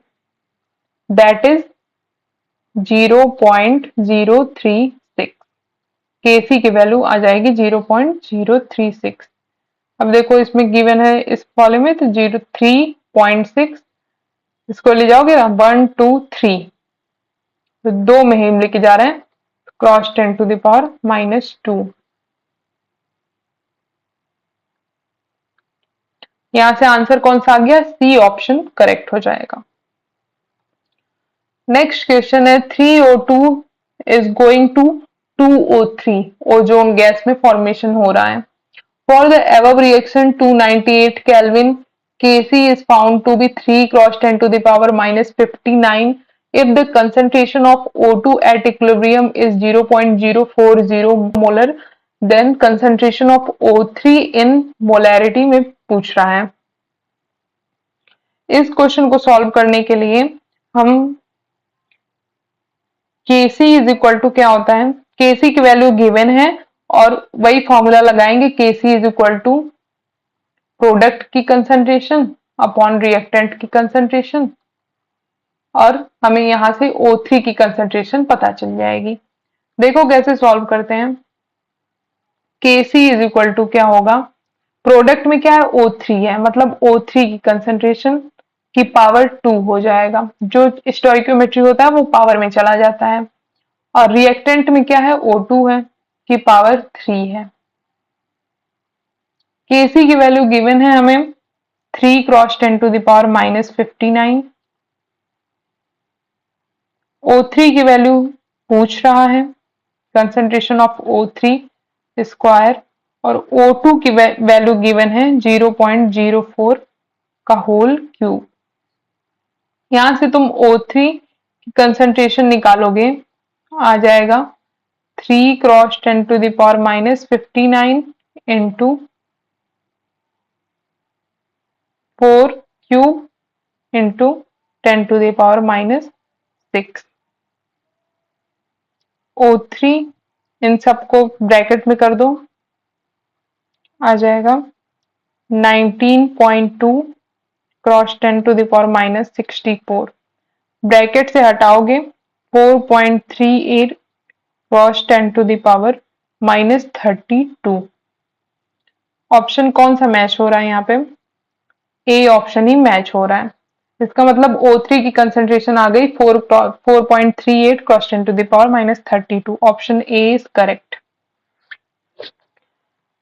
that is 0.036। Kc की वैल्यू आ जाएगी 0.036। अब देखो इसमें गिवन है इस कॉलम में तो 3.6, इसको ले जाओगे ना 1 2 3, तो 2 में ही लेके जा रहे हैं, क्रॉस 10 टू द पावर -2। यहां से आंसर कौन सा आ गया, सी ऑप्शन करेक्ट हो जाएगा। नेक्स्ट क्वेश्चन है 3O2 is going to 2O3, ozone gas में फॉर्मेशन हो रहा है। For the above reaction 298 kelvin Kc is found to be 3 cross 10 to the power -59 if the concentration of O2 at equilibrium is 0.040 molar, then concentration of O3 in molarity में पूछ रहा है। इस क्वेश्चन को सॉल्व करने के लिए हम Kc इज इक्वल टू क्या होता है, Kc की वैल्यू गिवन है और वही फॉर्मूला लगाएंगे, Kc is equal to product की कंसंट्रेशन अपॉन रिएक्टेंट की कंसंट्रेशन, और हमें यहां से O3 की कंसंट्रेशन पता चल जाएगी। देखो कैसे सॉल्व करते हैं। Kc इज इक्वल टू क्या होगा, प्रोडक्ट में क्या है O3 है, मतलब O3 की कंसंट्रेशन की पावर 2 हो जाएगा, जो स्टोइकियोमेट्री होता है वो पावर में चला जाता है, और रिएक्टेंट में क्या है O2 है की पावर 3 है। Kc की वैल्यू गिवन है हमें 3 cross 10 to the power -59। O3 की वैल्यू पूछ रहा है, कंसंट्रेशन ऑफ O3 स्क्वायर, और O2 की वैल्यू गिवन है 0.04 का होल क्यूब। यहां से तुम O3 की कंसंट्रेशन निकालोगे, आ जाएगा 3 cross 10 to the power -59 into 4 cube into 10 to the power -6। O3 इन सबको ब्रैकेट में कर दो, आ जाएगा 19.2 cross 10 to the power -64। Bracket से हटाओगे 4.38 cross 10 to the power -32। Option कौन सा मैच हो रहा है यहाँ पे, ए ऑप्शन ही मैच हो रहा है। इसका मतलब O3 की कंसंट्रेशन आ गई 4.38 cross 10 to the power -32। Option A is correct.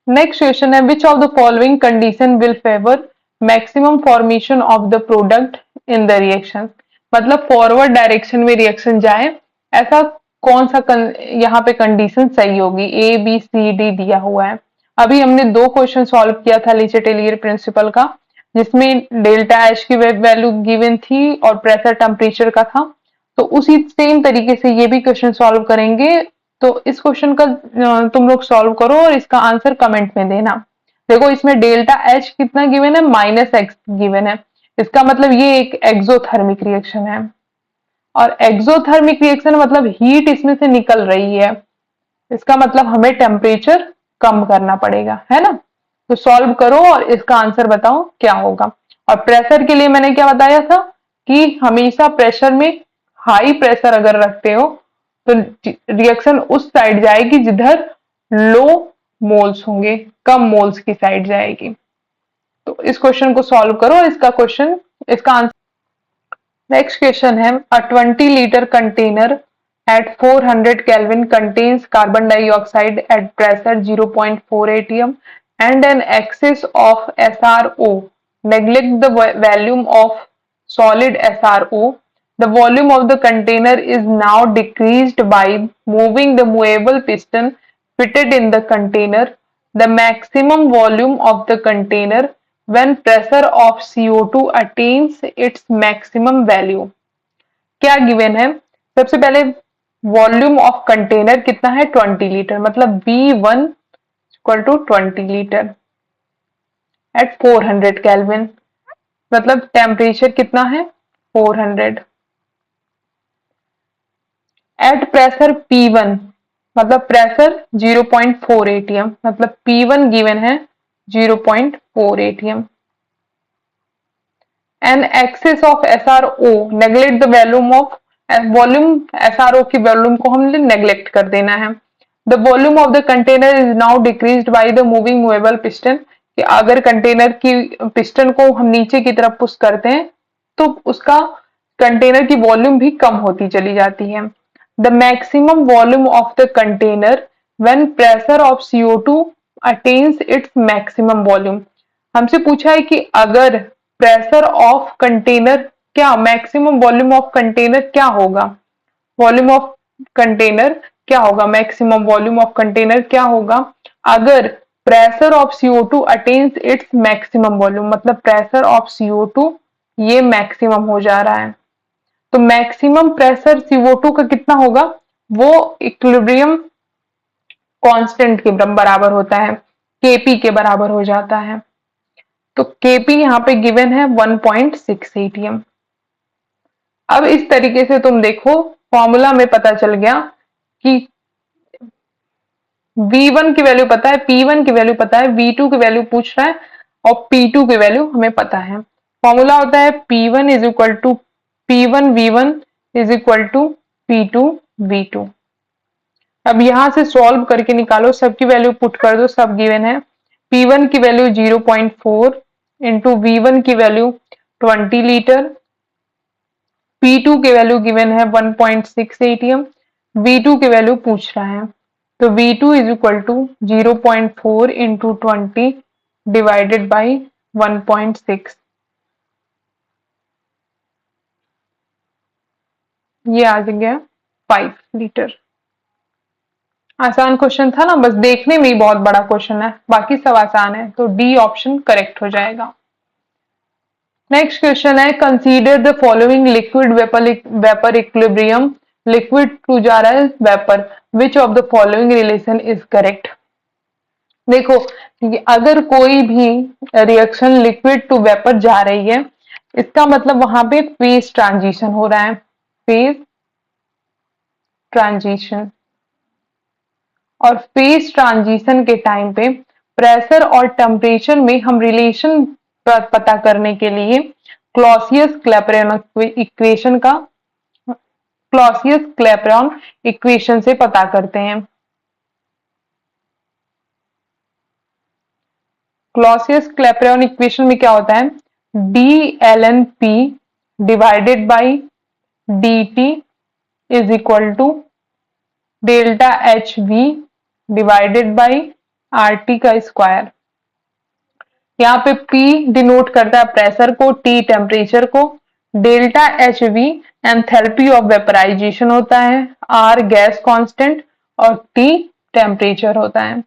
Next question है, which of the following condition will favour maximum formation of the product in the reaction, मतलब फॉरवर्ड डायरेक्शन में रिएक्शन जाए, ऐसा कौन सा यहाँ पे कंडीशन सही होगी। ए बी सी डी दिया हुआ है। अभी हमने दो क्वेश्चन सॉल्व किया था लीचेटेलियर प्रिंसिपल का, जिसमें डेल्टा एच की वैल्यू गिवन थी और प्रेशर टेम्परेचर का था, तो उसी सेम तरीके से ये भी क्वेश्चन सॉल्व करेंगे। तो इस क्वेश्चन का तुम लोग सॉल्व करो और इसका आंसर कमेंट में देना। देखो इसमें डेल्टा एच कितना गिवन है, -x गिवन है, इसका मतलब ये एक एक्सोथर्मिक रिएक्शन है, और एक्सोथर्मिक रिएक्शन मतलब हीट इसमें से निकल रही है, इसका मतलब हमें टेम्परेचर कम करना पड़ेगा, है ना। तो सॉल्व करो और इसका आंसर बताओ क्या होगा। और प्रेशर के लिए मैंने क्या बताया था कि हमेशा प्रेशर में हाई प्रेशर अगर रखते हो तो रिएक्शन उस साइड जाएगी जिधर लो मोल्स होंगे, कम मोल्स की साइड जाएगी। तो इस क्वेश्चन को सॉल्व करो, इसका आंसर। नेक्स्ट क्वेश्चन है, अ 20 litre container at 400 Kelvin contains carbon dioxide at pressure 0.4 atm and an excess of SRO. Neglect the volume of solid SRO. The volume of the container is now decreased by moving the movable piston fitted in the container. The maximum volume of the container when pressure of CO2 attains its maximum value. क्या गिवन है, सबसे पहले वॉल्यूम ऑफ कंटेनर कितना है 20 लीटर, मतलब V1 equal to 20 litre at 400 kelvin, मतलब टेम्परेचर कितना है 400, एट प्रेशर P1 मतलब प्रेशर 0.4 atm, मतलब P1 गिवन है 0.4 atm। An excess of SRO, neglect the volume SRO की वॉल्यूम को हमने नेग्लेक्ट कर देना है। The volume of the container is now decreased by the moving movable piston, कि अगर कंटेनर की पिस्टन को हम नीचे की तरफ पुश करते हैं तो उसका कंटेनर की वॉल्यूम भी कम होती चली जाती है। The maximum volume of the container when pressure of CO2 attains its maximum volume. हमसे पूछा है कि अगर प्रेशर ऑफ कंटेनर क्या, मैक्सिमम वॉल्यूम ऑफ कंटेनर क्या होगा, वॉल्यूम ऑफ कंटेनर क्या होगा, मैक्सिमम वॉल्यूम ऑफ कंटेनर क्या होगा अगर pressure of CO2 attains its maximum volume, मतलब प्रेशर ऑफ CO2 ये मैक्सिमम हो जा रहा है। तो मैक्सिमम प्रेशर CO2 का कितना होगा, वो इक्विलिब्रियम कांस्टेंट के बराबर होता है, Kp के बराबर हो जाता है। तो Kp यहाँ पे गिवन है 1.6 atm। अब इस तरीके से तुम देखो, फॉर्मूला में पता चल गया कि V1 की वैल्यू पता है, P1 की वैल्यू पता है, V2 की वैल्यू पूछ रहा है और P2 की वैल्यू हमें पता है। फॉर्मूला होता है P1 is equal to P1 V1 is equal to P2 V2। अब यहां से सॉल्व करके निकालो, सबकी वैल्यू पुट कर दो, सब गिवन है। P1 की वैल्यू 0.4 इंटू V1 की वैल्यू 20 लीटर, P2 की वैल्यू गिवन है 1.6 atm, V2 की वैल्यू पूछ रहा है। तो V2 is equal to 0.4 into 20 divided by 1.6, ये आ गया 5 लीटर। आसान क्वेश्चन था ना, बस देखने में ही बहुत बड़ा क्वेश्चन है, बाकी सब आसान है, तो डी ऑप्शन करेक्ट हो जाएगा। नेक्स्ट क्वेश्चन है, consider the following liquid vapour equilibrium. Liquid to जा रहा है vapour, which of the following relation is correct. देखो, अगर कोई भी रिएक्शन लिक्विड टू वेपर जा रही है, इसका मतलब वहां पे फेज ट्रांजिशन हो रहा है, फेज ट्रांजिशन। और फेज ट्रांजिशन के टाइम पे प्रेशर और टेम्परेचर में हम रिलेशन पता करने के लिए क्लॉसियस क्लैपेरॉन इक्वेशन से पता करते हैं। क्लॉसियस क्लैपेरॉन इक्वेशन में क्या होता है, D L N P divided by D T is equal to delta H V divided by R T का स्क्वायर। यहाँ पे P डिनोट करता है प्रेशर को, T टेम्परेचर को, delta H V enthalpy of vaporisation होता है, R गैस कांस्टेंट और T टेम्परेचर होता है।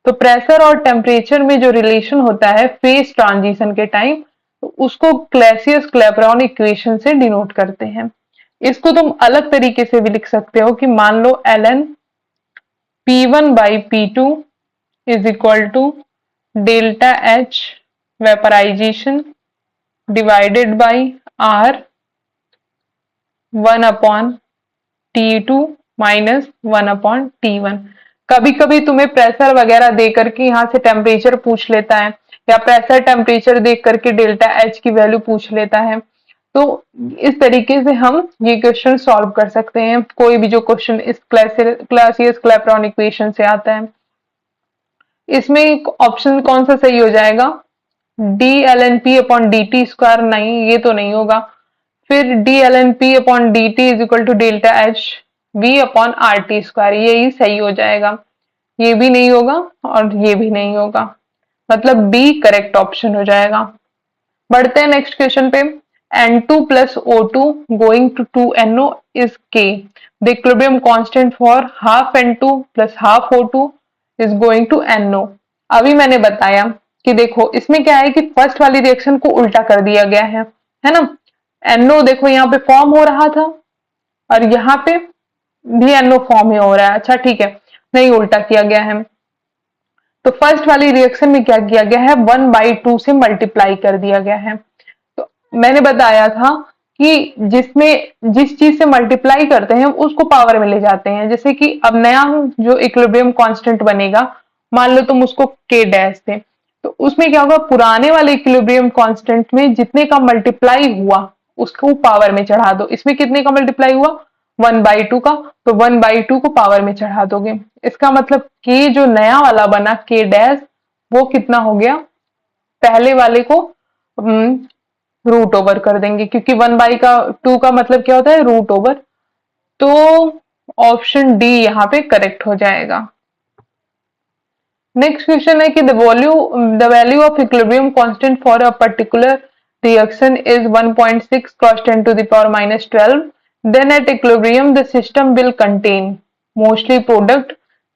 तो प्रेशर और टेम्परेचर में जो रिलेशन होता है फेज ट्रांजिशन के टाइम, तो उसको क्लॉसियस क्लैपेरॉन इक्वेशन से डिनोट करते हैं। इसको तुम अलग तरीके से भी लिख सकते हो कि मान लो ln P1 by P2 is equal to delta H vaporisation divided by R 1 upon T2 minus 1 upon T1। कभी कभी तुम्हें प्रेशर वगैरह दे करके यहाँ से टेम्परेचर पूछ लेता है, या प्रेशर टेम्परेचर देख करके डेल्टा एच की वैल्यू पूछ लेता है। तो इस तरीके से हम ये क्वेश्चन सॉल्व कर सकते हैं, कोई भी जो क्वेश्चन इस क्लॉसियस क्लैपेरॉन इक्वेशन से आता है। इसमें ऑप्शन कौन सा सही हो जाएगा, D L N P upon D T square, नहीं ये तो नहीं होगा। फिर D L N P upon D T is equal to delta H V upon R T square, यही सही हो जाएगा। ये भी नहीं होगा और ये भी नहीं होगा, मतलब बी करेक्ट ऑप्शन हो जाएगा। बढ़ते हैं नेक्स्ट क्वेश्चन पे। N2 plus O2 going to 2NO is K. The equilibrium constant for half N2 plus half O2 is going to NO. अभी मैंने बताया कि देखो इसमें क्या है कि फर्स्ट वाली रिएक्शन को उल्टा कर दिया गया है ना। NO देखो यहाँ पे फॉर्म हो रहा था और यहाँ पे भी NO फॉर्म ही हो रहा है। अच्छा ठीक है, नहीं उल्टा किया गया है। तो फर्स्ट वाली रिएक्शन में क्या किया गया है, 1/2 से मल्टीप्लाई कर दिया गया है। तो मैंने बताया था कि जिसमें जिस चीज से मल्टीप्लाई करते हैं उसको पावर में ले जाते हैं। जैसे कि अब नया जो इक्विलिब्रियम कांस्टेंट बनेगा, मान लो तुम उसको k डैश थे, तो उसमें क्या होगा, पुराने वाले इक्विलिब्रियम कांस्टेंट में जितने का मल्टीप्लाई हुआ उसको पावर में चढ़ा दो। इसमें कितने का मल्टीप्लाई हुआ, 1/2 का, तो 1/2 को पावर में चढ़ा दोगे। इसका मतलब k जो नया वाला बना k डैश, वो कितना हो गया, पहले वाले को रूट ओवर कर देंगे, क्योंकि 1/2 का मतलब क्या होता है, रूट ओवर। तो ऑप्शन डी यहाँ पे करेक्ट हो जाएगा। नेक्स्ट क्वेश्चन है कि the value of equilibrium constant for a particular reaction is 1.6 cross 10 to the power minus 12, then at equilibrium the system will contain mostly product,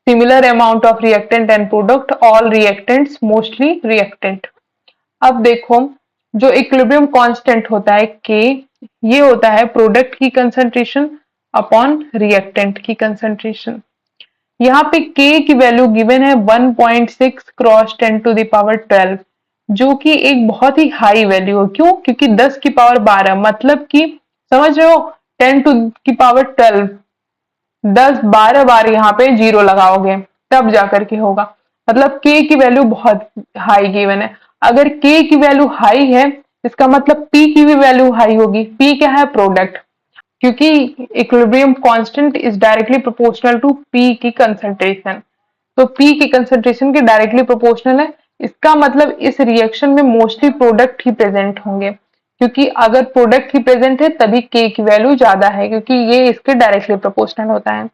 similar amount of reactant and product, all reactants, mostly reactant। अब देखो, जो इक्विलिब्रियम कांस्टेंट होता है k, ये होता है प्रोडक्ट की कंसंट्रेशन अपॉन रिएक्टेंट की कंसंट्रेशन। यहाँ पे k की वैल्यू गिवन है 1.6 क्रॉस 10 to the power 12, जो कि एक बहुत ही हाई वैल्यू है। क्यों? क्योंकि 10 की पावर 12 मतलब कि समझ रहे हो, 10 टू की पावर 12, 10-12 बार यहाँ पे जीरो लगाओगे तब जाकर के होगा। मतलब k की वैल्यू बहुत हाई गिवन है। अगर k की वैल्यू हाई है, इसका मतलब p की भी वैल्यू हाई होगी। p क्या है? प्रोडक्ट। क्योंकि equilibrium constant is directly proportional to p की कंसंट्रेशन। तो p की कंसंट्रेशन के डायरेक्टली प्रोपोर्शनल है। इसका मतलब इस रिएक्शन में मोस्टली प्रोडक्ट ही प्रेजेंट होंगे, क्योंकि अगर प्रोडक्ट ही प्रेजेंट है तभी k की वैल्यू ज्यादा है, क्योंकि ये इसके डायरेक्टली प्रोपोर्शनल होता है।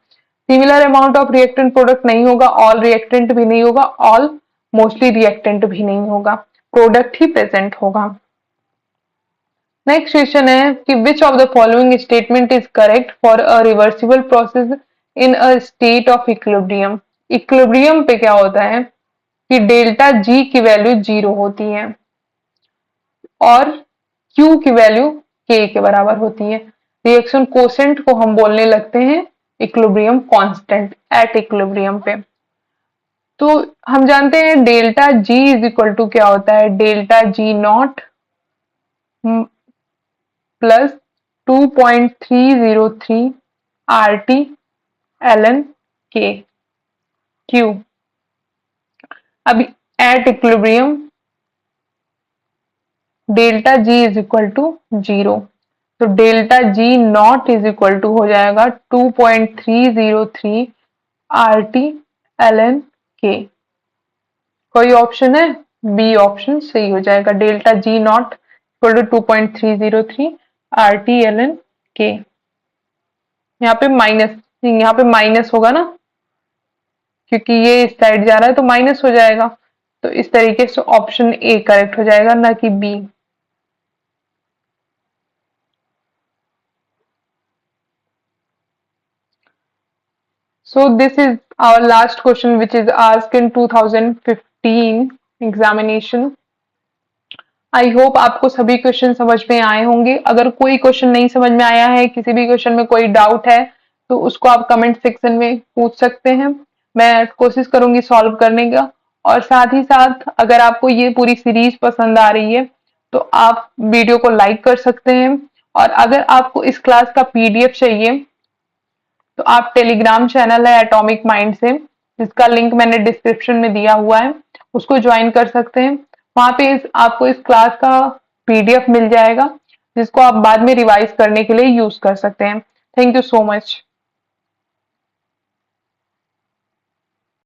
Similar amount of reactant product नहीं होगा, ऑल रिएक्टेंट भी नहीं होगा, ऑल मोस्टली रिएक्टेंट भी नहीं होगा, प्रोडक्ट ही प्रेजेंट होगा। नेक्स्ट क्वेश्चन है कि विच of the following statement is correct for a reversible process in a state of equilibrium. Equilibrium पे क्या होता है कि डेल्टा जी की वैल्यू जीरो होती है और क्यू की वैल्यू के बराबर होती है। रिएक्शन कोसेंट को हम बोलने लगते हैं इक्विलिब्रियम कांस्टेंट एट इक्विलिब्रियम पे। तो हम जानते हैं delta G is equal to क्या होता है, delta G not plus 2.303 R T L N K Q. अभी at equilibrium delta G is equal to zero, तो delta G not is equal to हो जाएगा 2.303 आर टी एल एन के। कोई ऑप्शन है? बी ऑप्शन सही हो जाएगा, delta G not equal to 2.303 R T L N के। यहाँ पे माइनस, यहाँ पे माइनस होगा ना, क्योंकि ये इस साइड जा रहा है तो माइनस हो जाएगा। तो इस तरीके से ऑप्शन ए करेक्ट हो जाएगा, ना कि B. So this is our last question which is asked in 2015 examination. I hope आपको सभी क्वेश्चन समझ में आए होंगे। अगर कोई क्वेश्चन नहीं समझ में आया है, किसी भी क्वेश्चन में कोई डाउट है, तो उसको आप कमेंट सेक्शन में पूछ सकते हैं। मैं कोशिश करूंगी सॉल्व करने का। और साथ ही साथ अगर आपको ये पूरी सीरीज पसंद आ रही है तो आप वीडियो को लाइक कर सकते हैं। और अगर आपको इस क्लास का पीडीएफ चाहिए तो आप टेलीग्राम चैनल है एटॉमिक माइंड से, जिसका लिंक मैंने डिस्क्रिप्शन में दिया हुआ है, उसको ज्वाइन कर सकते हैं। वहां पे आपको इस क्लास का पीडीएफ मिल जाएगा, जिसको आप बाद में रिवाइज करने के लिए यूज कर सकते हैं। Thank you so much.